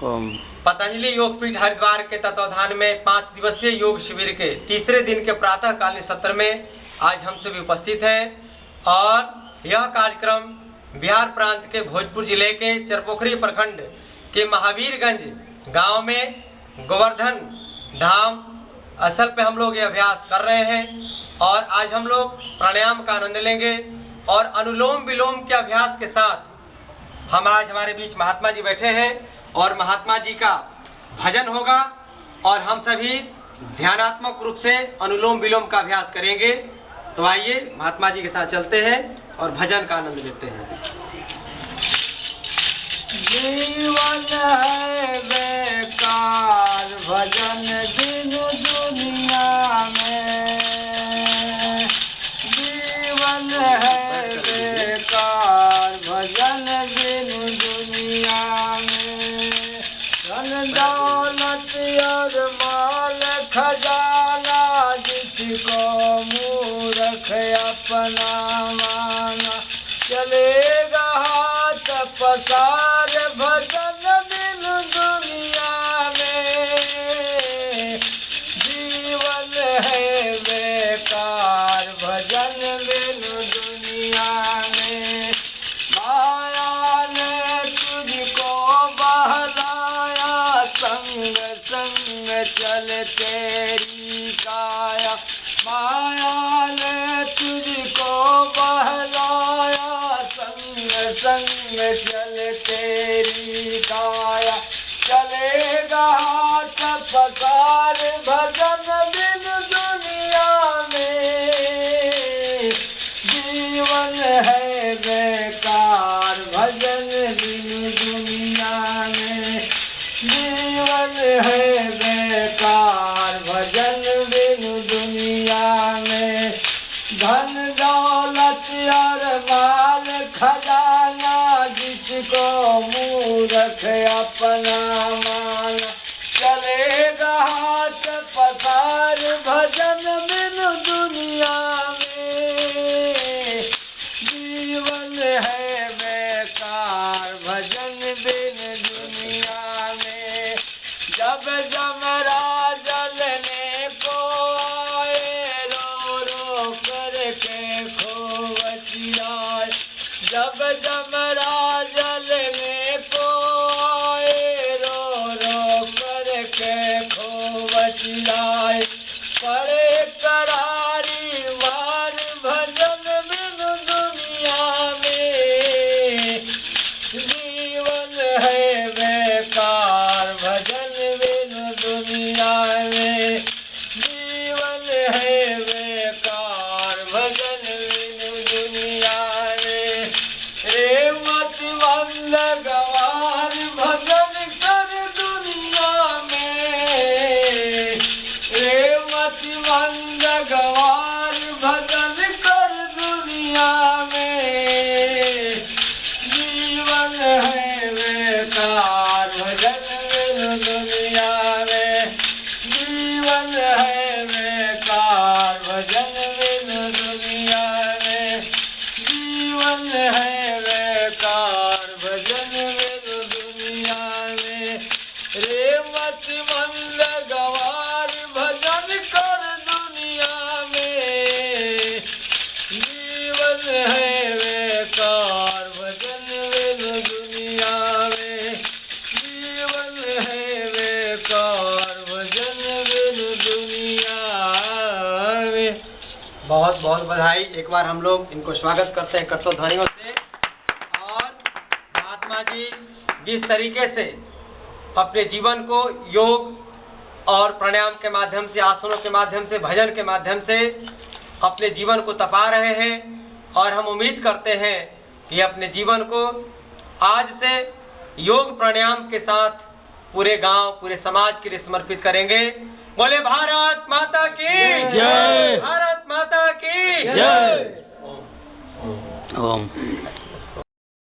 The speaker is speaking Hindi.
पतंजलि योगपीठ हरिद्वार के तत्वाधान में 5 दिवसीय योग शिविर के तीसरे दिन के प्रातःकालीन सत्र में आज हम सभी उपस्थित हैं और यह कार्यक्रम बिहार प्रांत के भोजपुर जिले के चरपोखरी प्रखंड के महावीरगंज गांव में गोवर्धन धाम स्थल पे हम लोग ये अभ्यास कर रहे हैं और आज हम लोग प्राणायाम का आनंद लेंगे और अनुलोम विलोम के अभ्यास के साथ हम आज हमारे बीच महात्मा जी बैठे हैं और महात्मा जी का भजन होगा और हम सभी ध्यानात्मक रूप से अनुलोम विलोम का अभ्यास करेंगे। तो आइए महात्मा जी के साथ चलते हैं और भजन का आनंद लेते हैं। जीवन है बेकार भजन दिन दुनिया में, जीवन है बेकार भजन दिन दुनिया में। धन दौलत और माल खजाना जिसको मूर्ख अपना माना, चलेगा हाथ पसार भजन दिन दुनिया में। जीवन है बेकार भजन दिन दुनिया में। माया ने तुझको बहलाया, संग संग चल तेरी काया। माया ने तुझको बहलाया, संग संग चल तेरी काया। चलेगा हाथ पसार भजन दिन दुनिया में। जीवन है बेकार भजन दिन दुनिया में। जीवन है बेकार भजन दिन दुनिया में। धन दौलत और माल खजाना जिसको मूर्ख अपना माना, चलेगा हाथ पसार भजन दिन दुनिया में। जीवन है बेकार भजन दिन दुनिया में। जब जमराज जलने को आए, रो रो करके खोवचियाए। जब जमराज जलने को आए, रो रो करके खोवचियाए। पड़े करारी मार भजन दिन दुनिया में। जीवन है बेकार भजन दिन दुनिया में। जीवन है बेकार भजन दिन दुनिया में। रे मत मंद गवार भजन कर दुनिया में। रे मत मंद गवार भजन कर दुनिया में। जीवन है बेकार भजन दिन दुनिया में। जीवन है बेकार भजन दिन दुनिया में। जीवन है बेकार भजन दिन दुनिया में। रे मत मंद गवार भजन कर दुनिया में। जीवन है बेकार भजन दिन दुनिया में। जीवन है बेकार भजन दिन दुनिया में। बहुत बहुत बधाई। एक बार हम लोग इनको स्वागत करते हैं कट्टो ध्वनियों से। और महात्मा जी जिस तरीके से अपने जीवन को योग और प्राणायाम के माध्यम से, आसनों के माध्यम से, भजन के माध्यम से अपने जीवन को तपा रहे हैं और हम उम्मीद करते हैं कि अपने जीवन को आज से योग प्राणायाम के साथ पूरे गांव, पूरे समाज के लिए समर्पित करेंगे। बोले भारत माता की जय। भारत माता की जय। ओम।